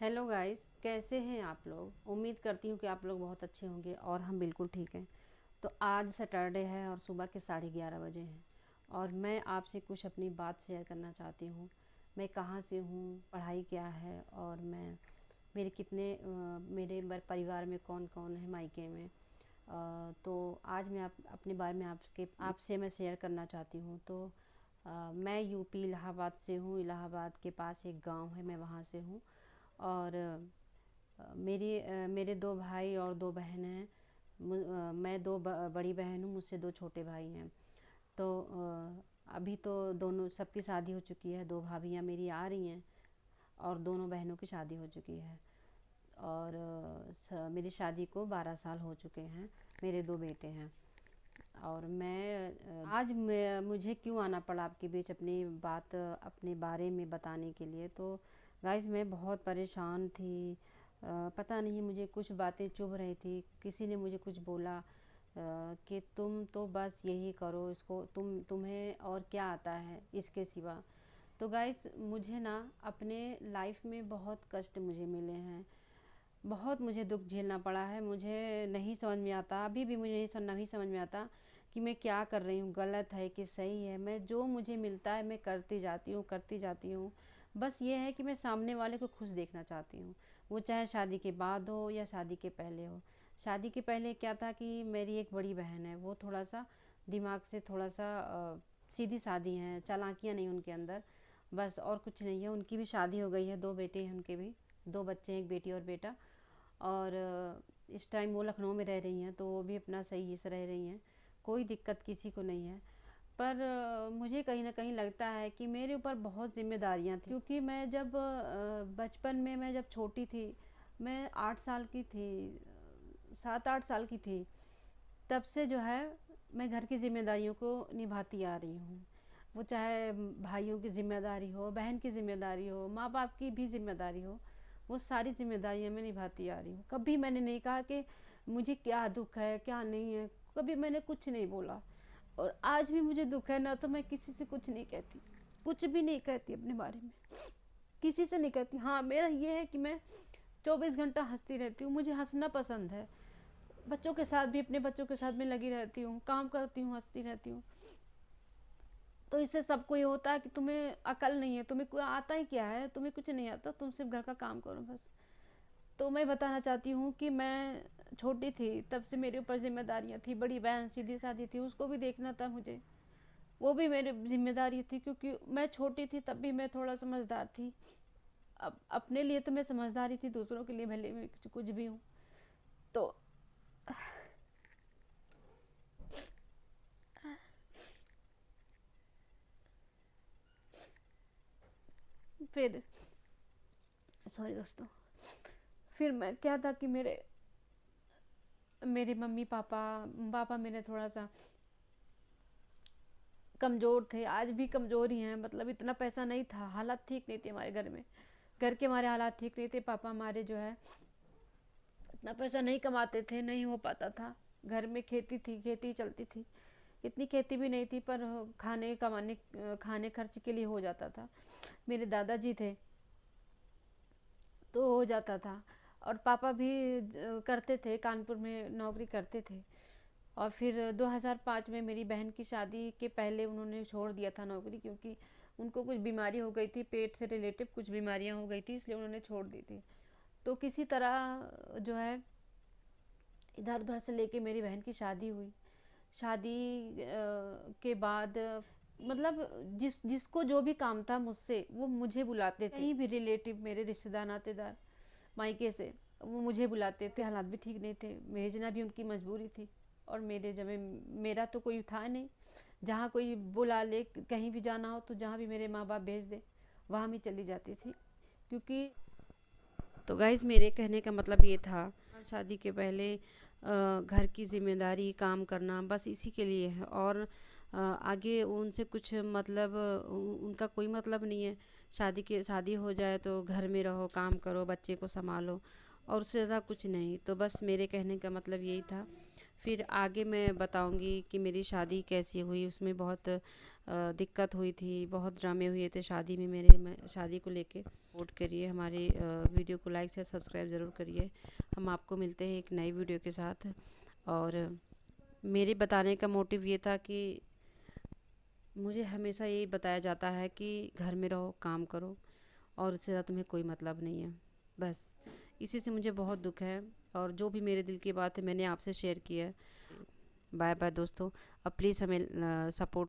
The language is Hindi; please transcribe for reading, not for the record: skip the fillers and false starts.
हेलो गाइस, कैसे हैं आप लोग। उम्मीद करती हूँ कि आप लोग बहुत अच्छे होंगे और हम बिल्कुल ठीक हैं। तो आज सैटरडे है और सुबह के 11:30 बजे हैं और मैं आपसे कुछ अपनी बात शेयर करना चाहती हूँ। मैं कहाँ से हूँ, पढ़ाई क्या है और मैं मेरे कितने मेरे परिवार में कौन कौन है मायके में। तो आज मैं अपने बारे में आपसे मैं शेयर करना चाहती हूँ। तो मैं यूपी इलाहाबाद से हूँ। इलाहाबाद के पास एक गांव है, मैं वहाँ से हूँ। और मेरे दो भाई और दो बहन हैं। मैं बड़ी बहन हूँ, मुझसे दो छोटे भाई हैं। तो अभी तो दोनों सबकी शादी हो चुकी है। दो भाभियाँ मेरी आ रही हैं और दोनों बहनों की शादी हो चुकी है। और मेरी शादी को 12 साल हो चुके हैं। मेरे दो बेटे हैं। और मुझे क्यों आना पड़ा आपके बीच अपनी बात अपने बारे में बताने के लिए। तो गाइस, मैं बहुत परेशान थी। पता नहीं, मुझे कुछ बातें चुभ रही थी। किसी ने मुझे कुछ बोला कि तुम तो बस यही करो, इसको तुम्हें और क्या आता है इसके सिवा। तो गाइस, मुझे ना अपने लाइफ में बहुत कष्ट मुझे मिले हैं। बहुत मुझे दुख झेलना पड़ा है। मुझे नहीं समझ में आता, अभी भी मुझे नहीं समझ में आता कि मैं क्या कर रही हूँ, गलत है कि सही है। मैं जो मुझे मिलता है मैं करती जाती हूँ। बस ये है कि मैं सामने वाले को खुश देखना चाहती हूँ, वो चाहे शादी के बाद हो या शादी के पहले हो। शादी के पहले क्या था कि मेरी एक बड़ी बहन है, वो थोड़ा सा दिमाग से थोड़ा सा सीधी सादी हैं, चालाकियाँ नहीं उनके अंदर। बस और कुछ नहीं है। उनकी भी शादी हो गई है, दो बेटे हैं उनके भी, दो बच्चे हैं, एक बेटी और बेटा। और इस टाइम वो लखनऊ में रह रही हैं, तो वो भी अपना सही से रह रही हैं। कोई दिक्कत किसी को नहीं है। पर मुझे कहीं ना कहीं लगता है कि मेरे ऊपर बहुत जिम्मेदारियां थी। क्योंकि मैं जब बचपन में, मैं जब छोटी थी, मैं 8 साल की थी, 7-8 साल की थी, तब से जो है मैं घर की जिम्मेदारियों को निभाती आ रही हूँ। वो चाहे भाइयों की जिम्मेदारी हो, बहन की जिम्मेदारी हो, माँ बाप की भी जिम्मेदारी हो, वो सारी जिम्मेदारियाँ मैं निभाती आ रही हूँ। कभी मैंने नहीं कहा कि मुझे क्या दुख है क्या नहीं है, कभी मैंने कुछ नहीं बोला। और आज भी मुझे दुख है ना, तो मैं किसी से कुछ नहीं कहती, कुछ भी नहीं कहती अपने बारे में, किसी से नहीं कहती। हाँ, मेरा ये है कि मैं 24 घंटा हंसती रहती हूँ, मुझे हंसना पसंद है। बच्चों के साथ भी, अपने बच्चों के साथ में लगी रहती हूँ, काम करती हूँ, हंसती रहती हूँ। तो इससे सबको ये होता है कि तुम्हें अकल नहीं है, तुम्हें कोई आता ही क्या है, तुम्हें कुछ नहीं आता, तुम सिर्फ घर का काम करो बस। तो मैं बताना चाहती हूँ कि मैं छोटी थी तब से मेरे ऊपर जिम्मेदारियाँ थी। बड़ी बहन सीधी सादी थी, उसको भी देखना था मुझे, वो भी मेरी जिम्मेदारी थी। क्योंकि मैं छोटी थी तब भी मैं थोड़ा समझदार थी। अब अपने लिए तो मैं समझदारी थी, दूसरों के लिए भले मैं कुछ भी हूँ। तो फिर सॉरी दोस्तों, फिर मैं क्या था कि मेरे मम्मी पापा पापा मेरे थोड़ा सा कमज़ोर थे, आज भी कमज़ोर ही हैं। मतलब इतना पैसा नहीं था, हालात ठीक नहीं थे हमारे घर में, घर के हमारे हालात ठीक नहीं थे। पापा हमारे जो है इतना पैसा नहीं कमाते थे, नहीं हो पाता था। घर में खेती थी, खेती चलती थी। इतनी खेती भी नहीं थी, पर खाने खर्च के लिए हो जाता था। मेरे दादाजी थे तो हो जाता था। और पापा भी करते थे, कानपुर में नौकरी करते थे। और फिर 2005 में मेरी बहन की शादी के पहले उन्होंने छोड़ दिया था नौकरी, क्योंकि उनको कुछ बीमारी हो गई थी, पेट से रिलेटिव कुछ बीमारियां हो गई थी, इसलिए उन्होंने छोड़ दी थी। तो किसी तरह जो है इधर उधर से लेके मेरी बहन की शादी हुई। शादी के बाद मतलब जिसको जो भी काम था मुझसे, वो मुझे बुलाते थे। कहीं भी रिलेटिव, मेरे रिश्तेदार नातेदार मायके से, वो मुझे बुलाते थे। हालात भी ठीक नहीं थे, भेजना भी उनकी मजबूरी थी। और मेरा तो कोई था नहीं, जहाँ कोई बुला ले, कहीं भी जाना हो तो जहाँ भी मेरे माँ बाप भेज दे वहाँ भी चली जाती थी। क्योंकि तो गाइज, मेरे कहने का मतलब ये था, शादी के पहले घर की जिम्मेदारी, काम करना, बस इसी के लिए है। और आगे उनसे कुछ मतलब उनका कोई मतलब नहीं है। शादी हो जाए तो घर में रहो, काम करो, बच्चे को संभालो, और उससे ज़्यादा कुछ नहीं। तो बस मेरे कहने का मतलब यही था। फिर आगे मैं बताऊंगी कि मेरी शादी कैसी हुई, उसमें बहुत दिक्कत हुई थी, बहुत ड्रामे हुए थे शादी में मेरे शादी को लेके। सपोर्ट करिए, हमारे वीडियो को लाइक से सब्सक्राइब ज़रूर करिए। हम आपको मिलते हैं एक नई वीडियो के साथ। और मेरे बताने का मोटिव ये था कि मुझे हमेशा यही बताया जाता है कि घर में रहो, काम करो, और उससे ज़्यादा तुम्हें कोई मतलब नहीं है। बस इसी से मुझे बहुत दुख है, और जो भी मेरे दिल की बात है मैंने आपसे शेयर की है। बाय बाय दोस्तों। अब प्लीज़ हमें सपोर्ट